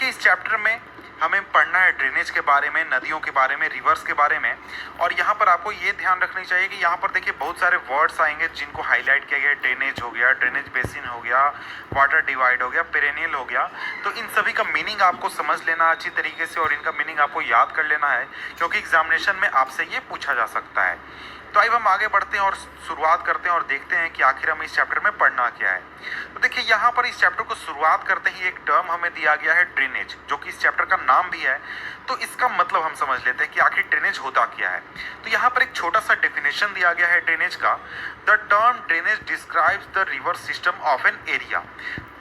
देखिए इस चैप्टर में हमें पढ़ना है ड्रेनेज के बारे में, नदियों के बारे में, रिवर्स के बारे में। और यहाँ पर आपको ये ध्यान रखनी चाहिए कि यहाँ पर देखिए बहुत सारे वर्ड्स आएंगे जिनको हाईलाइट किया गया। ड्रेनेज हो गया, ड्रेनेज बेसिन हो गया, वाटर डिवाइड हो गया, पेरेनियल हो गया। तो इन सभी का मीनिंग आपको समझ लेना अच्छी तरीके से और इनका मीनिंग आपको याद कर लेना है, क्योंकि एग्जामिनेशन में आपसे ये पूछा जा सकता है। तो आइए हम आगे बढ़ते हैं और शुरुआत करते हैं और देखते हैं कि आखिर हमें इस चैप्टर में पढ़ना क्या है। तो देखिए यहाँ पर इस चैप्टर को शुरुआत करते ही एक टर्म हमें दिया गया है ड्रेनेज, जो कि इस चैप्टर का नाम भी है। तो इसका मतलब हम समझ लेते हैं कि आखिर ड्रेनेज होता क्या है। तो यहाँ पर एक छोटा सा डेफिनेशन दिया गया है ड्रेनेज का। The term drainage describes the river system of an area.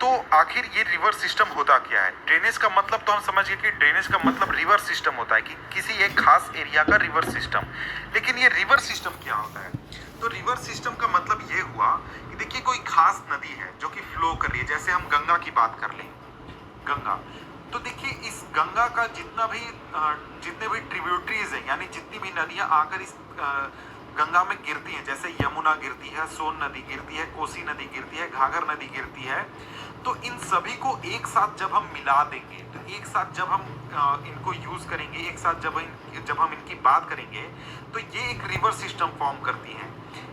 तो आखिर ये रिवर सिस्टम होता क्या है? ड्रेनेज का मतलब तो हम समझ गए कि ड्रेनेज का मतलब रिवर सिस्टम होता है, कि किसी एक खास एरिया का रिवर सिस्टम। लेकिन ये रिवर सिस्टम क्या होता है? तो रिवर सिस्टम का मतलब ये हुआ कि देखिए कोई खास नदी है जो कि फ्लो कर रही है। जैसे हम गंगा की बात कर लें, गंगा। तो देखिए इस गंगा का जितने भी ट्रिब्यूटरीज हैं, यानी जितनी भी नदियां आकर इस गंगा में गिरती हैं, जैसे यमुना गिरती है, सोन नदी गिरती है, कोसी नदी गिरती है, घाघर नदी गिरती है। तो इन सभी को एक साथ जब हम मिला देंगे, तो एक साथ जब हम इनको यूज करेंगे, एक साथ जब हम इनकी बात करेंगे, तो ये एक रिवर सिस्टम फॉर्म करती हैं,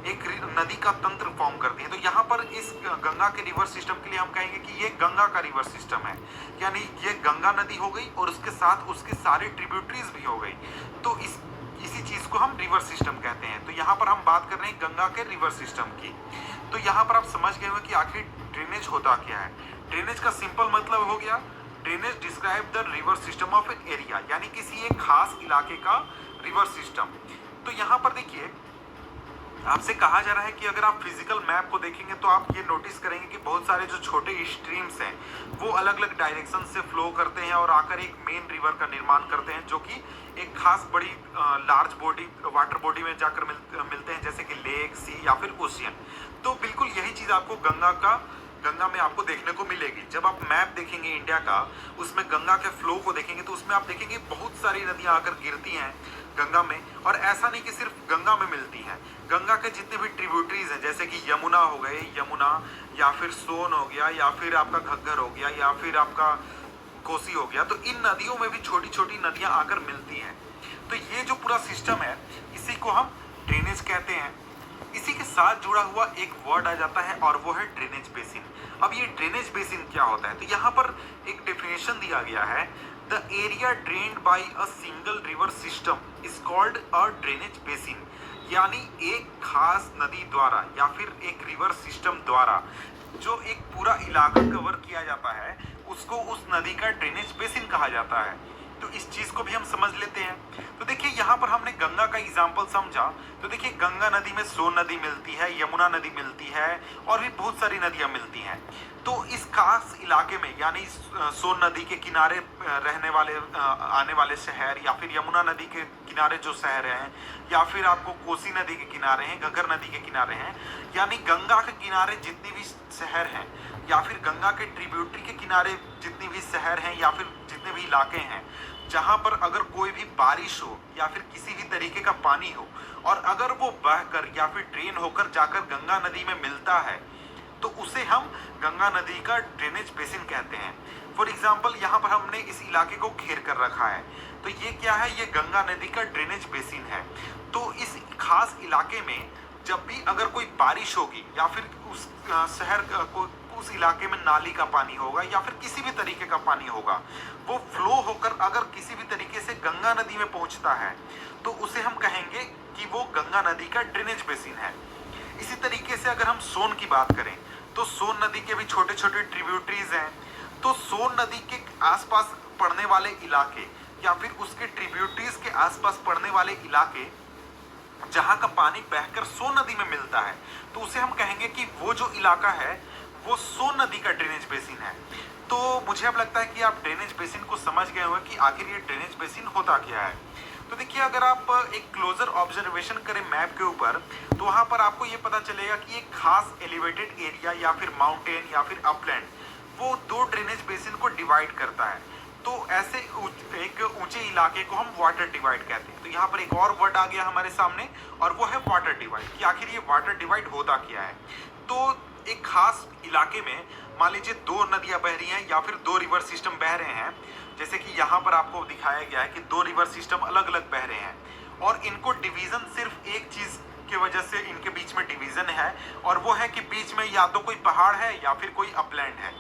एक नदी का तंत्र फॉर्म करती है। तो यहाँ पर इस गंगा के रिवर सिस्टम के लिए हम कहेंगे कि ये गंगा का रिवर सिस्टम है, यानी ये गंगा नदी हो गई और उसके साथ उसके सारे ट्रिब्यूटरीज भी हो गई। तो इसी चीज को हम रिवर सिस्टम कहते हैं। तो यहाँ पर हम बात कर रहे हैं गंगा के रिवर सिस्टम की। तो यहाँ पर आप समझ गए होंगे कि आखिर ड्रेनेज होता क्या है। ड्रेनेज का सिंपल मतलब हो गया, drainage describe the river system of an area, यानी किसी एक खास इलाके का रिवर सिस्टम। तो यहाँ पर देखिए आपसे कहा जा रहा है कि अगर आप फिजिकल मैप को देखेंगे तो आप ये नोटिस करेंगे कि बहुत सारे जो छोटे स्ट्रीम्स हैं वो अलग अलग डायरेक्शन से फ्लो करते हैं और आकर एक मेन रिवर का निर्माण करते हैं, जो कि एक खास बड़ी लार्ज बॉडी, वाटर बॉडी में जाकर मिलते हैं, जैसे कि लेक, सी या फिर ओशियन। तो बिल्कुल यही चीज आपको गंगा में आपको देखने को मिलेगी। जब आप मैप देखेंगे इंडिया का, उसमें गंगा के फ्लो को देखेंगे तो उसमें आप देखेंगे बहुत सारी नदियां आकर गिरती हैं गंगा में। और ऐसा नहीं कि सिर्फ गंगा में मिलती हैं, गंगा के जितने भी ट्रिब्यूटरीज हैं, जैसे कि यमुना हो गए, यमुना या फिर सोन हो गया, या फिर आपका घग्गर हो गया, या फिर आपका कोसी हो गया, तो इन नदियों में भी छोटी छोटी नदियां आकर मिलती हैं। तो ये जो पूरा सिस्टम है इसी को हम ड्रेनेज कहते हैं। इसी के साथ जुड़ा हुआ एक वर्ड आ जाता है और वो है ड्रेनेज बेसिन। अब ये ड्रेनेज बेसिन क्या होता है? तो यहाँ पर एक डेफिनेशन दिया गया है, the area drained by a single river system is called a drainage basin. यानी एक खास नदी द्वारा या फिर एक रिवर सिस्टम द्वारा जो एक पूरा इलाका कवर किया जाता है, उसको उस नदी का ड्रेनेज बेसिन कहा जाता है। तो इस चीज को भी हम समझ लेते हैं। तो देखिए यहाँ पर हमने गंगा का एग्जाम्पल समझा। तो देखिए गंगा नदी में सोन नदी मिलती है, यमुना नदी मिलती है और भी बहुत सारी नदियां मिलती हैं। तो इस खास इलाके में, यानी सोन नदी के किनारे रहने वाले आने वाले शहर, या फिर यमुना नदी के किनारे जो शहर हैं, या फिर आपको कोसी नदी के किनारे हैं, घग्गर नदी के किनारे हैं, यानी गंगा के किनारे जितने भी शहर हैं, या फिर गंगा के ट्रिब्यूटरी के किनारे जितने भी शहर हैं या फिर जितने भी इलाके हैं, जहां पर अगर कोई भी बारिश हो या फिर किसी भी तरीके का पानी हो और अगर वो बहकर या फिर ड्रेन होकर जाकर गंगा नदी में मिलता है, तो उसे हम गंगा नदी का ड्रेनेज बेसिन कहते हैं। फॉर एग्जाम्पल यहाँ पर हमने इस इलाके को घेर कर रखा है, तो ये क्या है? ये गंगा नदी का ड्रेनेज बेसिन है। तो इस खास इलाके में जब भी अगर कोई बारिश होगी या फिर उस शहर को, उस इलाके में नाली का पानी होगा या फिर किसी भी तरीके का पानी होगा, वो फ्लो होकर अगर किसी भी तरीके से गंगा नदी में पहुंचता है, तो उसे हम कहेंगे कि वो गंगा नदी का ड्रेनेज बेसिन है। इसी तरीके से अगर हम सोन की बात करें, तो सोन नदी के भी छोटे छोटे ट्रिब्यूटरीज हैं। तो सोन नदी के आसपास पड़ने वाले इलाके या फिर उसके ट्रिब्यूटरीज के आसपास पड़ने वाले इलाके जहां का पानी बहकर सोन नदी में मिलता है, तो उसे हम कहेंगे कि वो जो इलाका है वो सोन नदी का ड्रेनेज बेसिन है। तो मुझे अब लगता है कि आप ड्रेनेज बेसिन को समझ गए होंगे कि आखिर ये ड्रेनेज बेसिन होता क्या है। तो देखिए अगर आप एक क्लोजर ऑब्जर्वेशन करें मैप के ऊपर, तो वहां पर आपको ये पता चलेगा कि एक खास एलिवेटेड एरिया या फिर माउंटेन या फिर अपलैंड, वो दो ड्रेनेज बेसिन को डिवाइड करता है। तो ऐसे एक ऊंचे इलाके को हम वाटर डिवाइड कहते हैं। तो यहाँ पर एक और वर्ड आ गया हमारे सामने और वो है वाटर डिवाइड, कि आखिर ये वाटर डिवाइड होता क्या है। तो एक खास इलाके में मान लीजिए दो नदियां बह रही हैं या फिर दो रिवर सिस्टम बह रहे हैं, जैसे कि यहाँ पर आपको दिखाया गया है कि दो रिवर सिस्टम अलग अलग बह रहे हैं और इनको डिवीजन सिर्फ एक चीज की वजह से इनके बीच में डिवीजन है, और वो है कि बीच में या तो कोई पहाड़ है या फिर कोई अपलैंड है।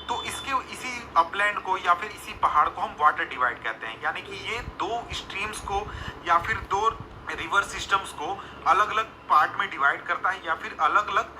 तो इसके इसी अपलैंड को या फिर इसी पहाड़ को हम वाटर डिवाइड कहते हैं, यानी कि ये दो स्ट्रीम्स को या फिर दो रिवर सिस्टम्स को अलग अलग पार्ट में डिवाइड करता है या फिर अलग अलग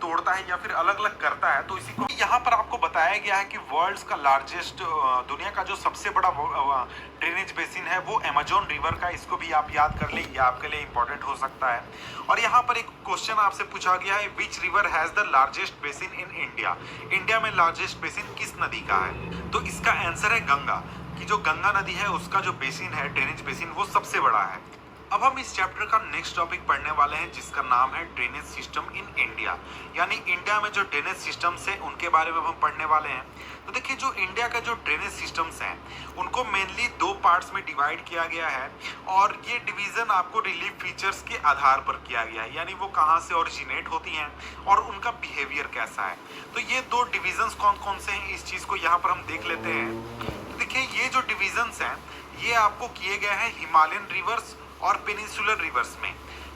तोड़ता है या फिर अलग अलग करता है। तो इसी को यहाँ पर आपको बताया गया है कि वर्ल्ड्स का लार्जेस्ट, दुनिया का जो सबसे बड़ा ड्रेनेज बेसिन है वो अमेजोन रिवर का। इसको भी आप याद कर लें, ये आपके लिए इंपॉर्टेंट हो सकता है। और यहाँ पर एक क्वेश्चन आपसे पूछा गया है, which river has the largest basin in India. India में लार्जेस्ट बेसिन किस नदी का है? तो इसका आंसर है गंगा, कि जो गंगा नदी है उसका जो बेसिन है, ड्रेनेज बेसिन, वो सबसे बड़ा है। अब हम इस चैप्टर का नेक्स्ट टॉपिक पढ़ने वाले हैं जिसका नाम है ड्रेनेज सिस्टम इन इंडिया, यानी इंडिया में जो ड्रेनेज सिस्टम्स हैं उनके बारे में हम पढ़ने वाले हैं। तो देखिए, जो इंडिया का जो ड्रेनेज सिस्टम्स हैं उनको मेनली दो पार्ट्स में डिवाइड किया गया है, और ये डिवीजन आपको रिलीफ फीचर्स के आधार पर किया गया है, यानी वो कहाँ से ओरिजिनेट होती हैं और उनका बिहेवियर कैसा है। तो ये दो डिविजन्स कौन कौन से हैं, इस चीज़ को यहाँ पर हम देख लेते हैं। तो देखिए, ये जो डिविजन्स हैं ये आपको किए गए हैं हिमालयन रिवर्स और पेनिनसुलर रिवर्स में।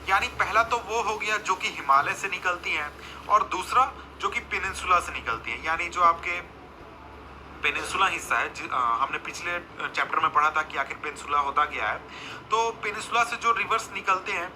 यानी पहला तो वो हो गया जो कि हिमालय से निकलती हैं, और दूसरा जो कि पेनिनसुला से निकलती हैं, यानी जो आपके पेनिनसुला हिस्सा है। हमने पिछले चैप्टर में पढ़ा था कि आखिर पेनिनसुला होता क्या है। तो पेनिनसुला से जो रिवर्स निकलते हैं,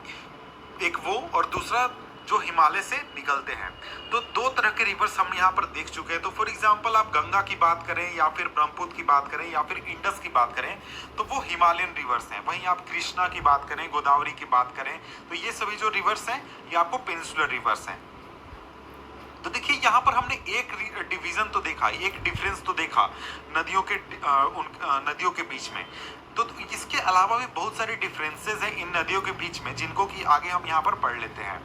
एक वो और दूसरा जो हिमालय से निकलते हैं। तो दो तरह के रिवर्स हम यहाँ पर देख चुके हैं। तो फॉर एग्जांपल आप गंगा की बात करें या फिर ब्रह्मपुत्र की बात करें या फिर इंडस की बात करें तो वो हिमालयन रिवर्स हैं। वहीं आप कृष्णा की बात करें, गोदावरी की बात करें, तो ये सभी जो रिवर्स हैं ये आपको पेनिनसुलर रिवर्स हैं। तो देखिए, यहाँ पर हमने एक डिवीजन तो देखा, एक डिफरेंस तो देखा नदियों के नदियों के बीच में। तो इसके अलावा भी बहुत सारे डिफरेंसेस हैं इन नदियों के बीच में, जिनको कि आगे हम यहाँ पर पढ़ लेते हैं।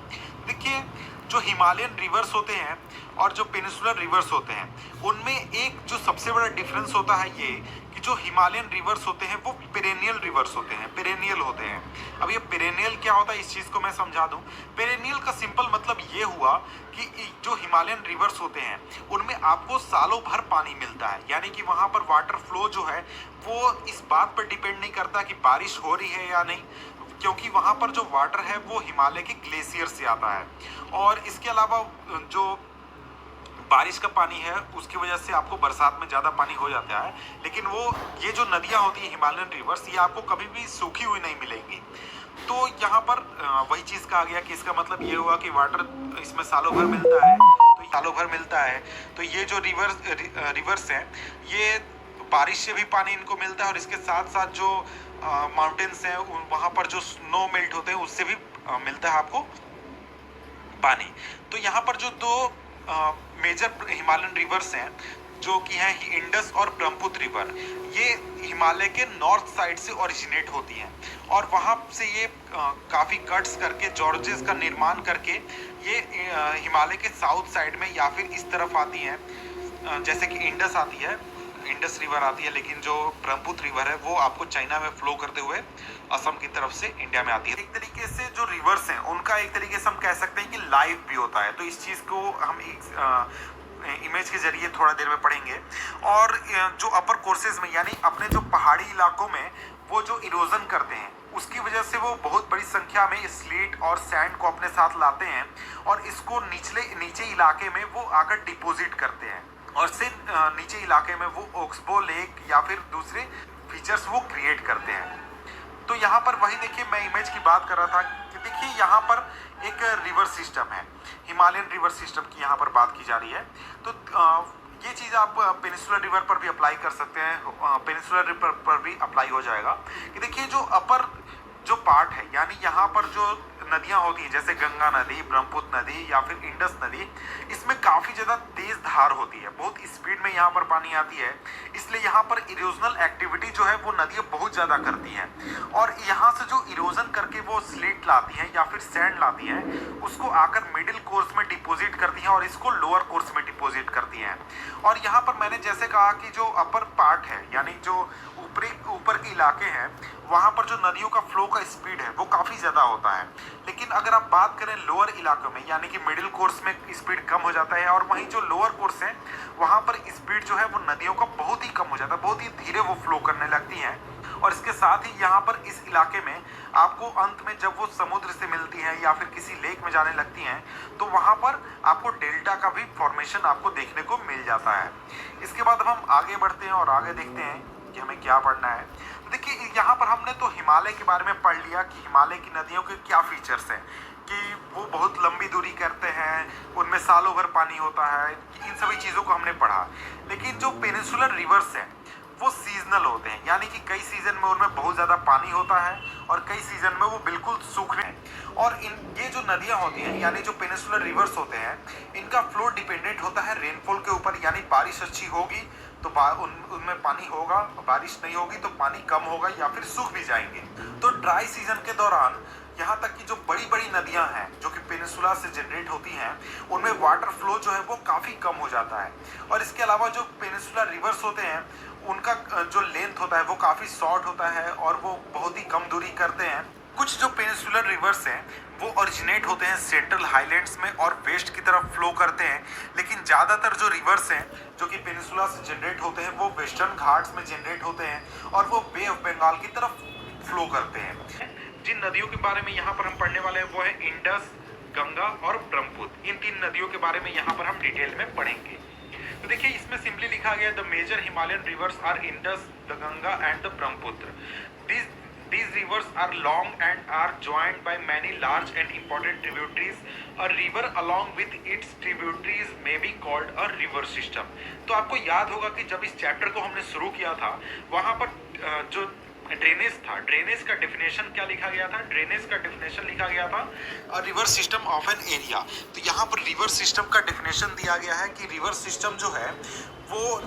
देखिए, जो हिमालयन रिवर्स होते हैं और जो पेनिनसुलर रिवर्स होते हैं उनमें एक जो सबसे बड़ा डिफरेंस होता है ये कि जो हिमालयन रिवर्स होते हैं वो पेरेनियल रिवर्स होते हैं, पेरेनियल होते हैं। अब ये पेरेनियल क्या होता है इस चीज़ को मैं समझा दूं। पेरेनियल का सिंपल मतलब ये हुआ कि जो हिमालयन रिवर्स होते हैं उनमें आपको सालों भर पानी मिलता है, यानी कि वहाँ पर वाटर फ्लो जो है वो इस बात पर डिपेंड नहीं करता कि बारिश हो रही है या नहीं, क्योंकि वहाँ पर जो वाटर है वो हिमालय के ग्लेशियर से आता है। और इसके अलावा जो बारिश का पानी है उसकी वजह से आपको बरसात में ज़्यादा पानी हो जाता है, लेकिन वो ये जो नदियाँ होती हैं हिमालयन रिवर्स, ये आपको कभी भी सूखी हुई नहीं मिलेंगी। तो यहाँ पर वही चीज़ कहा गया कि इसका मतलब ये हुआ कि वाटर इसमें सालों भर मिलता है, तो सालों भर मिलता है। तो ये जो रिवर्स हैं ये बारिश से भी पानी इनको मिलता है, और इसके साथ साथ जो माउंटेन्स हैं वहाँ पर जो स्नो मेल्ट होते हैं उससे भी मिलता है आपको पानी। तो यहाँ पर जो दो मेजर हिमालयन रिवर्स हैं जो कि हैं इंडस और ब्रह्मपुत्र रिवर, ये हिमालय के नॉर्थ साइड से ओरिजिनेट होती हैं और वहाँ से ये काफ़ी कट्स करके जॉर्जेस का निर्माण करके ये हिमालय के साउथ साइड में या फिर इस तरफ आती हैं। जैसे कि इंडस आती है, इंडस रिवर आती है, लेकिन जो ब्रह्मपुत्र रिवर है वो आपको चाइना में फ्लो करते हुए असम की तरफ से इंडिया में आती है। एक तरीके से जो रिवर्स हैं उनका एक तरीके से हम कह सकते हैं कि लाइव भी होता है। तो इस चीज़ को हम इमेज के जरिए थोड़ा देर में पढ़ेंगे। और जो अपर कोर्सेज में यानी अपने जो पहाड़ी इलाकों में वो जो इरोजन करते हैं उसकी वजह से वो बहुत बड़ी संख्या में स्लेट और सैंड को अपने साथ लाते हैं और इसको नीचे इलाके में वो आकर डिपोजिट करते हैं, और से नीचे इलाके में वो ओक्सबो लेक या फिर दूसरे फीचर्स वो क्रिएट करते हैं। तो यहाँ पर वही देखिए, मैं इमेज की बात कर रहा था कि देखिए यहाँ पर एक रिवर सिस्टम है, हिमालयन रिवर सिस्टम की यहाँ पर बात की जा रही है। तो ये चीज़ आप पेनिनसुलर रिवर पर भी अप्लाई कर सकते हैं, पेनिनसुलर रिवर पर भी अप्लाई हो जाएगा कि देखिए जो अपर जो पार्ट है यानी यहाँ पर जो नदियाँ होती हैं जैसे गंगा नदी, ब्रह्मपुत्र नदी या फिर इंडस नदी, इसमें काफ़ी ज़्यादा तेज़ धार होती है, बहुत स्पीड में यहाँ पर पानी आती है, इसलिए यहाँ पर इरोजनल एक्टिविटी जो है वो नदियाँ बहुत ज़्यादा करती हैं और यहाँ से जो इरोजन करके वो स्लेट लाती हैं या फिर सैंड लाती हैं उसको आकर मिडिल कोर्स में डिपॉजिट करती हैं और इसको लोअर कोर्स में डिपॉजिट करती हैं। और यहाँ पर मैंने जैसे कहा कि जो अपर पार्ट है यानी जो ऊपर के इलाके हैं वहाँ पर जो नदियों का फ्लो का स्पीड है वो काफ़ी ज़्यादा होता है, लेकिन अगर आप बात करें लोअर इलाकों में, यानी कि मिडिल कोर्स में स्पीड कम हो जाता है, और वहीं जो लोअर कोर्स है वहाँ पर स्पीड जो है वो नदियों का बहुत ही कम हो जाता है, बहुत ही धीरे वो फ्लो करने लगती हैं। और इसके साथ ही यहाँ पर इस इलाके में आपको अंत में जब वो समुद्र से मिलती हैं या फिर किसी लेक में जाने लगती हैं, तो वहाँ पर आपको डेल्टा का भी फॉर्मेशन आपको देखने को मिल जाता है। इसके बाद अब हम आगे बढ़ते हैं और आगे देखते हैं कि हमें क्या पढ़ना है। तो देखिए, यहाँ पर हमने तो हिमालय के बारे में पढ़ लिया कि हिमालय की नदियों के क्या फीचर्स हैं, कि वो बहुत लंबी दूरी करते हैं, उनमें सालों भर पानी होता है, इन सभी चीज़ों को हमने पढ़ा। लेकिन जो पेनिनसुलर रिवर्स हैं वो सीजनल होते हैं, यानी कि कई सीजन में उनमें बहुत ज़्यादा पानी होता है और कई सीजन में वो बिल्कुल सूख रहे हैं। और ये जो नदियाँ होती हैं, यानी जो पेनिनसुलर रिवर्स होते हैं, इनका फ्लो डिपेंडेंट होता है रेनफॉल के ऊपर, यानी बारिश अच्छी होगी तो उनमें पानी होगा, बारिश नहीं होगी तो पानी कम होगा या फिर सूख भी जाएंगे। तो ड्राई सीजन के दौरान यहाँ तक कि जो बड़ी बड़ी नदियाँ हैं जो कि पेनिनसुला से जनरेट होती हैं, उनमें वाटर फ्लो जो है वो काफ़ी कम हो जाता है। और इसके अलावा जो पेनिनसुला रिवर्स होते हैं उनका जो लेंथ होता है वो काफ़ी शॉर्ट होता है और वो बहुत ही कम दूरी करते हैं। कुछ जो पेनिनसुलर रिवर्स हैं वो ओरिजिनेट होते हैं सेंट्रल हाईलैंड्स में और वेस्ट की तरफ फ्लो करते हैं, लेकिन ज़्यादातर जो रिवर्स हैं जो कि पेनिनसुला से जनरेट होते हैं वो वेस्टर्न घाट्स में जनरेट होते हैं और वो बे ऑफ बंगाल की तरफ फ्लो करते हैं। जिन नदियों के बारे में यहाँ पर हम पढ़ने वाले हैं वो है इंडस, गंगा और ब्रह्मपुत्र। इन तीन नदियों के बारे में यहाँ पर हम डिटेल में पढ़ेंगे। तो देखिए, इसमें सिंपली लिखा गया the major Himalayan rivers are Indus, the Ganga and the Brahmaputra. These rivers are long and are joined by many large and important tributaries. A river along with its tributaries may be called a river system. तो आपको याद होगा कि जब इस chapter को हमने शुरू किया था वहाँ पर जो ड्रेनेज था, ड्रेनेज का डेफिनेशन क्या लिखा गया था? ड्रेनेज का डेफिनेशन लिखा गया था river system of an area. तो यहाँ पर रिवर सिस्टम का डेफिनेशन दिया गया है कि रिवर सिस्टम जो है वो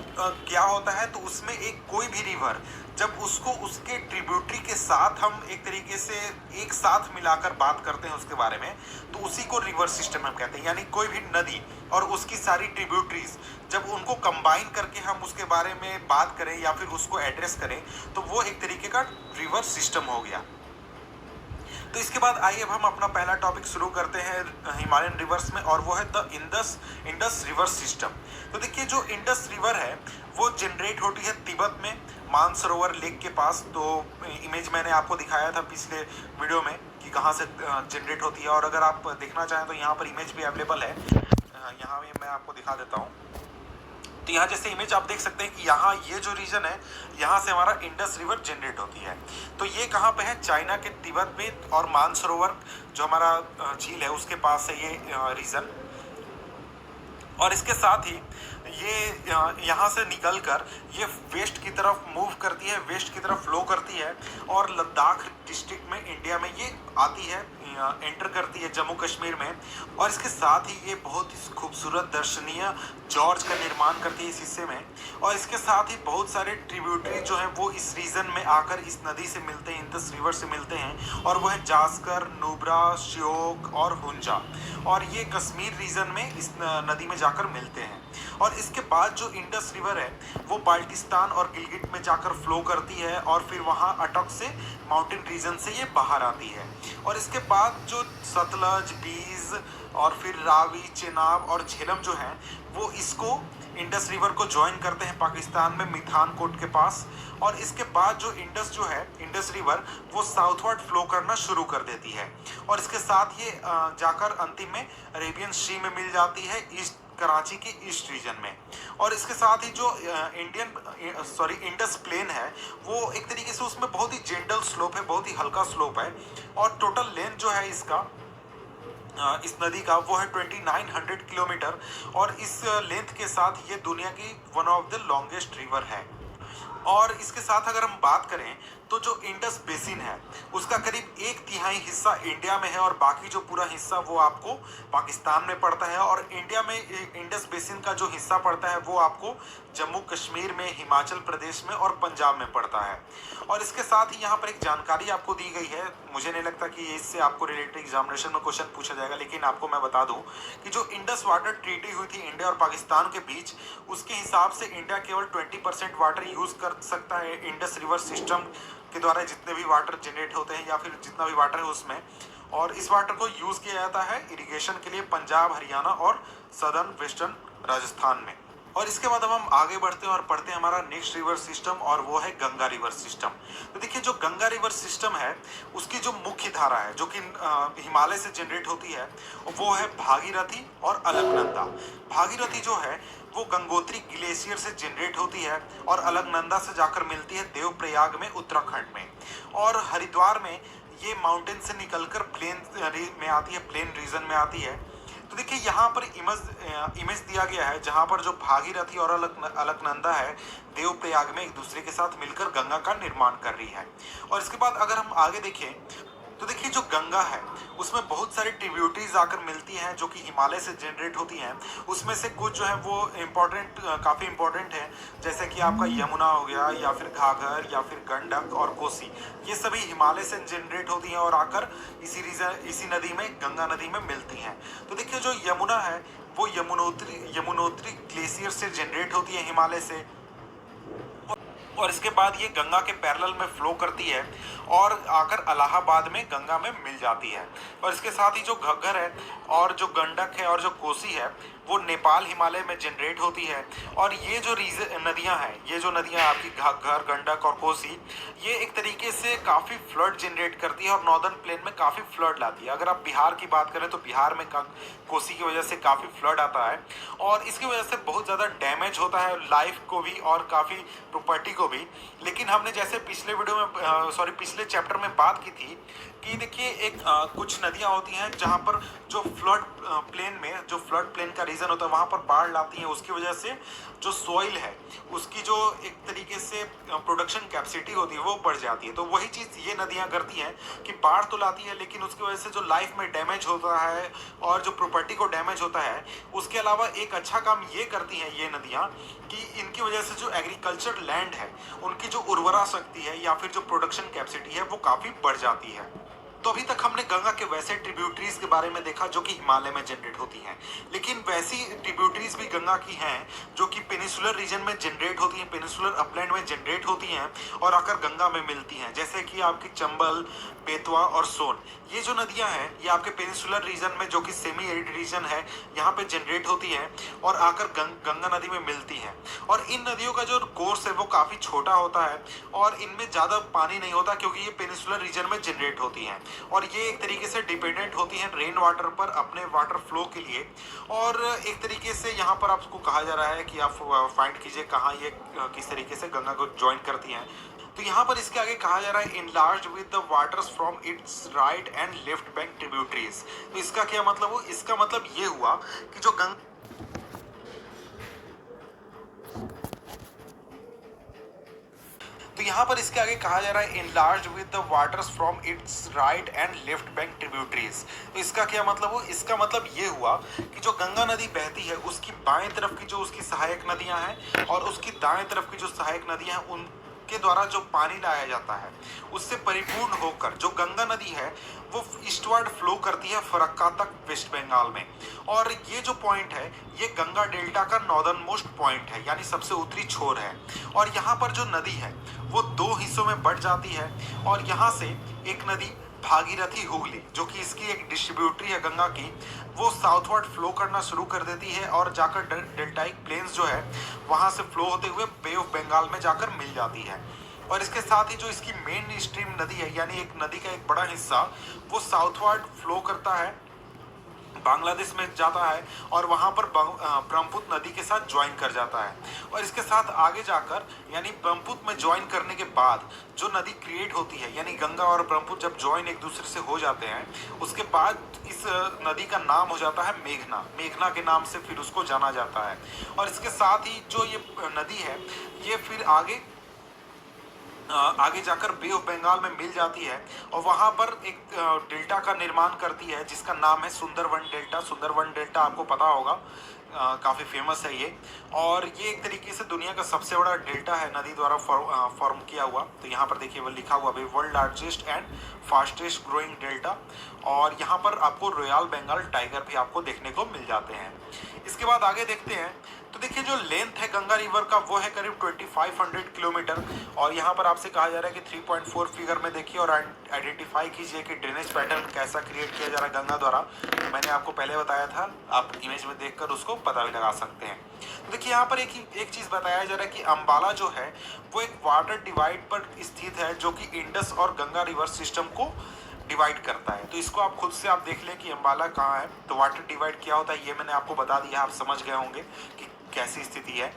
क्या होता है। तो उसमें एक कोई भी रिवर जब उसको उसके ट्रिब्यूटरी के साथ हम एक तरीके से एक साथ मिलाकर बात करते हैं उसके बारे में, तो उसी को रिवर सिस्टम हम कहते हैं। यानी कोई भी नदी और उसकी सारी ट्रिब्यूटरीज जब उनको कंबाइन करके हम उसके बारे में बात करें या फिर उसको एड्रेस करें तो वो एक तरीके का रिवर सिस्टम हो गया। तो इसके बाद आइए अब हम अपना पहला टॉपिक शुरू करते हैं हिमालयन रिवर्स में, और वो है द इंडस रिवर सिस्टम। तो देखिए, जो इंडस रिवर है वो जनरेट होती है तिब्बत में मानसरोवर लेक के पास। तो इमेज मैंने आपको दिखाया था पिछले वीडियो में कि कहाँ से जनरेट होती है, और अगर आप देखना चाहें तो यहाँ पर इमेज भी अवेलेबल है। यहाँ में मैं आपको दिखा देता हूँ। तो यहाँ जैसे इमेज आप देख सकते हैं कि यहाँ ये जो रीजन है यहाँ से हमारा इंडस रिवर जनरेट होती है। तो ये कहाँ पे है? चाइना के तिब्बत में, और मानसरोवर जो हमारा झील है उसके पास है ये रीजन। और इसके साथ ही ये यहाँ से निकलकर ये वेस्ट की तरफ मूव करती है, वेस्ट की तरफ फ्लो करती है, और लद्दाख डिस्ट्रिक्ट में इंडिया में ये आती है, एंटर करती है जम्मू कश्मीर में। और इसके साथ ही ये बहुत ही खूबसूरत दर्शनीय जॉर्ज का निर्माण करती है इस हिस्से में। और इसके साथ ही बहुत सारे ट्रिब्यूटरी जो हैं वो इस रीजन में आकर इस नदी से मिलते हैं, इंडस रिवर से मिलते हैं, और वो है जास्कर, नुब्रा, श्योक और हुंजा। और ये कश्मीर रीजन में इस नदी में जाकर मिलते हैं। और इसके बाद जो इंडस रिवर है वो बाल्टिस्तान और गिलगिट में जाकर फ्लो करती है, और फिर वहाँ अटक से माउंटेन रीजन से ये बाहर आती है। और इसके बाद जो सतलज, बीज और फिर रावी, चेनाब और झेलम जो हैं वो इसको इंडस रिवर को ज्वाइन करते हैं पाकिस्तान में मिठानकोट के पास। और इसके बाद जो इंडस रिवर वो साउथवर्ड फ्लो करना शुरू कर देती है, और इसके साथ ये जाकर अंतिम में अरेबियन सी में मिल जाती है ईस्ट कराची के ईस्ट रीजन में। और इसके साथ ही जो इंडस प्लेन है वो एक तरीके से उसमें बहुत ही जेंटल स्लोप है, बहुत ही हल्का स्लोप है, और टोटल लेंथ जो है इसका इस नदी का वो है 2900 किलोमीटर। और इस लेंथ के साथ ये दुनिया की one of the longest river है। और इसके साथ अगर हम बात करें तो जो इंडस बेसिन है उसका करीब 1/3 हिस्सा इंडिया में है, और बाकी जो पूरा हिस्सा वो आपको पाकिस्तान में पड़ता है। और इंडिया में इंडस बेसिन का जो हिस्सा पड़ता है वो आपको जम्मू कश्मीर में, हिमाचल प्रदेश में और पंजाब में पड़ता है। और इसके साथ ही यहाँ पर एक जानकारी आपको दी गई है, मुझे नहीं लगता कि इससे आपको रिलेटेड एग्जामिनेशन में क्वेश्चन पूछा जाएगा, लेकिन आपको मैं बता दूं कि जो इंडस वाटर ट्रीटी हुई थी इंडिया और पाकिस्तान के बीच, उसके हिसाब से इंडिया केवल 20% वाटर यूज़ कर सकता है इंडस रिवर सिस्टम के द्वारा जितने भी वाटर जनरेट होते हैं या फिर जितना भी वाटर है उसमें। और इस वाटर को यूज़ किया जाता है इरिगेशन के लिए पंजाब, हरियाणा और सदर्न वेस्टर्न राजस्थान में। और इसके बाद अब हम आगे बढ़ते हैं और पढ़ते हैं हमारा नेक्स्ट रिवर सिस्टम, और वो है गंगा रिवर सिस्टम। तो देखिए जो गंगा रिवर सिस्टम है उसकी जो मुख्य धारा है जो कि हिमालय से जनरेट होती है वो है भागीरथी और अलकनंदा। भागीरथी जो है वो गंगोत्री ग्लेशियर से जनरेट होती है और अलकनंदा से जाकर मिलती है देवप्रयाग में उत्तराखंड में, और हरिद्वार में ये माउंटेन से निकलकर प्लेन में आती है, प्लेन रीजन में आती है। तो देखिए यहाँ पर इमेज दिया गया है जहाँ पर जो भागीरथी और अलकनंदा है देवप्रयाग में एक दूसरे के साथ मिलकर गंगा का निर्माण कर रही है। और इसके बाद अगर हम आगे देखें तो देखिए जो गंगा है उसमें बहुत सारी ट्रिब्यूटरीज आकर मिलती हैं जो कि हिमालय से जनरेट होती हैं। उसमें से कुछ जो है वो काफ़ी इम्पोर्टेंट है, जैसे कि आपका यमुना हो गया, या फिर घाघर, या फिर गंडक और कोसी। ये सभी हिमालय से जनरेट होती हैं और आकर इसी नदी में, गंगा नदी में मिलती हैं। तो देखिए जो यमुना है वो यमुनोत्री ग्लेशियर से जनरेट होती है हिमालय से, और इसके बाद ये गंगा के पैरेलल में फ्लो करती है और आकर इलाहाबाद में गंगा में मिल जाती है। और इसके साथ ही जो घग्गर है और जो गंडक है और जो कोसी है वो नेपाल हिमालय में जनरेट होती है। और ये जो नदियां हैं, ये जो नदियां आपकी घग्गर, गंडक और कोसी, ये एक तरीके से काफ़ी फ्लड जनरेट करती है और नॉर्दर्न प्लेन में काफ़ी फ्लड लाती है। अगर आप बिहार की बात करें तो बिहार में कोसी की वजह से काफ़ी फ्लड आता है और इसकी वजह से बहुत ज़्यादा डैमेज होता है लाइफ को भी और काफ़ी प्रॉपर्टी को भी। लेकिन हमने जैसे पिछले वीडियो में पिछले चैप्टर में बात की थी कि देखिए कुछ नदियां होती हैं जहां पर जो फ्लड प्लेन का रीजन होता है वहां पर बाढ़ लाती हैं। उसकी वजह से जो सॉइल है उसकी जो एक तरीके से प्रोडक्शन कैपेसिटी होती है वो बढ़ जाती है। तो वही चीज़ ये नदियां करती हैं कि बाढ़ तो लाती है लेकिन उसकी वजह से जो लाइफ में डैमेज होता है और जो प्रॉपर्टी को डैमेज होता है, उसके अलावा एक अच्छा काम ये करती हैं ये नदियाँ कि इनकी वजह से जो एग्रीकल्चर लैंड है उनकी जो उर्वरा शक्ति है या फिर जो प्रोडक्शन कैपेसिटी है वो काफ़ी बढ़ जाती है। तो अभी तक हमने गंगा के वैसे ट्रिब्यूटरीज के बारे में देखा जो कि हिमालय में जनरेट होती हैं, लेकिन वैसी ट्रिब्यूटरीज भी गंगा की हैं जो कि पेनिसुलर रीजन में जनरेट होती हैं, पेनिसुलर अपलैंड में जनरेट होती हैं और आकर गंगा में मिलती हैं, जैसे कि आपकी चंबल, बेतवा और सोन। ये जो नदियां हैं ये आपके पेनिसुलर रीजन में जो कि सेमी एरिड रीजन है यहाँ पे जनरेट होती हैं और आकर गंगा नदी में मिलती हैं। और इन नदियों का जो कोर्स है वो काफ़ी छोटा होता है और इनमें ज़्यादा पानी नहीं होता क्योंकि ये पेनिसुलर रीजन में जनरेट होती हैं और ये एक तरीके से डिपेंडेंट होती हैं रेन वाटर पर अपने वाटर फ्लो के लिए। और एक तरीके से यहाँ पर आपको कहा जा रहा है कि आप फाइंड कीजिए कहाँ ये किस तरीके से गंगा को ज्वाइन करती हैं। तो यहाँ पर इसके आगे कहा जा रहा है enlarge with the waters from its right and left bank tributaries. तो इसका क्या मतलब हुआ? इसका मतलब ये हुआ कि जो तो यहाँ पर इसके आगे कहा जा रहा है enlarge with the waters from its right and left bank tributaries. तो इसका क्या मतलब हुआ? इसका मतलब ये हुआ कि जो गंगा नदी बहती है उसकी बाएं तरफ की जो उसकी सहायक नदियां हैं और उसकी दाएं तरफ की जो सहायक नदियां हैं उनके द्वारा जो पानी लाया जाता है उससे परिपूर्ण होकर जो गंगा नदी है वो ईस्टवर्ड फ्लो करती है फरक्का तक वेस्ट बंगाल में। और ये जो पॉइंट है ये गंगा डेल्टा का नॉर्दर्न मोस्ट पॉइंट है, यानी सबसे उत्तरी छोर है। और यहाँ पर जो नदी है वो दो हिस्सों में बढ़ जाती है और यहाँ से एक नदी भागीरथी हुगली जो कि इसकी एक डिस्ट्रीब्यूटरी है गंगा की, वो साउथवर्ड फ्लो करना शुरू कर देती है और जाकर डेल्टाइक प्लेन्स जो है वहाँ से फ्लो होते हुए बे ऑफ बंगाल में जाकर मिल जाती है। और इसके साथ ही जो इसकी मेन स्ट्रीम नदी है यानी एक नदी का एक बड़ा हिस्सा वो साउथवर्ड फ्लो करता है, बांग्लादेश में जाता है और वहाँ पर ब्रह्मपुत्र नदी के साथ ज्वाइन कर जाता है। और इसके साथ आगे जाकर यानी ब्रह्मपुत्र में ज्वाइन करने के बाद जो नदी क्रिएट होती है यानी गंगा और ब्रह्मपुत्र जब ज्वाइन एक दूसरे से हो जाते हैं उसके बाद इस नदी का नाम हो जाता है मेघना। मेघना के नाम से फिर उसको जाना जाता है। और इसके साथ ही जो ये नदी है ये फिर आगे जाकर बे ऑफ बंगाल में मिल जाती है और वहाँ पर एक डेल्टा का निर्माण करती है जिसका नाम है सुंदरवन डेल्टा। सुंदरवन डेल्टा आपको पता होगा, काफ़ी फेमस है ये। और ये एक तरीके से दुनिया का सबसे बड़ा डेल्टा है नदी द्वारा फॉर्म किया हुआ। तो यहाँ पर देखिए वो लिखा हुआ भी world largest and fastest growing delta. और यहाँ पर आपको रॉयल बंगाल टाइगर भी आपको देखने को मिल जाते हैं। इसके बाद आगे देखते हैं तो देखिए जो लेंथ है गंगा रिवर का वो है करीब 2500 किलोमीटर, और यहाँ पर आपसे कहा जा रहा है कि 3.4 फिगर में देखिए और आइडेंटिफाई कीजिए कि ड्रेनेज पैटर्न कैसा क्रिएट किया जा रहा है गंगा द्वारा। मैंने आपको पहले बताया था, आप इमेज में देखकर उसको पता भी लगा सकते हैं। तो देखिए यहाँ पर एक चीज बताया जा रहा है कि अंबाला जो है वो एक वाटर डिवाइड पर स्थित है जो कि इंडस और गंगा रिवर सिस्टम को डिवाइड करता है। तो इसको आप खुद से आप देख लें कि अंबाला कहाँ है। तो वाटर डिवाइड क्या होता है ये मैंने आपको बता दिया, आप समझ गए होंगे कि कैसी स्थिति है।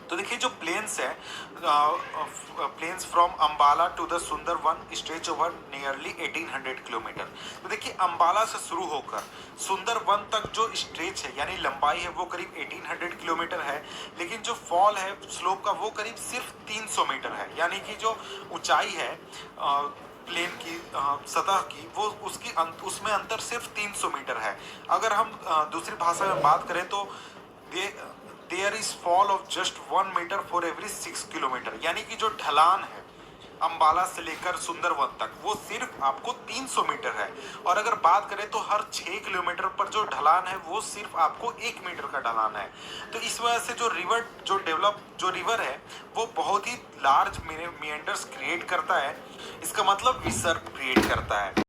तो देखिए जो प्लेन्स है, plains from Ambala to the Sundarban stretch over nearly 1800 kilometre. तो देखिए अंबाला से शुरू होकर सुंदरवन तक जो स्ट्रेच है यानी लंबाई है वो करीब 1800 किलोमीटर है, लेकिन जो फॉल है स्लोप का वो करीब सिर्फ 300 मीटर है। यानी कि जो ऊंचाई है प्लेन की सतह की वो उसमें अंतर सिर्फ 300 मीटर है। अगर हम दूसरी भाषा में बात करें तो there is fall of just 1 metre for every 6 kilometre. यानी कि जो ढलान है अंबाला से लेकर सुंदरवन तक वो सिर्फ आपको 300 मीटर है, और अगर बात करें तो हर 6 किलोमीटर पर जो ढलान है वो सिर्फ आपको 1 मीटर का ढलान है। तो इस वजह से जो रिवर है वो बहुत ही लार्ज मिएंडर्स क्रिएट करता है। इसका मतलब विसर्ग क्रिएट करता है।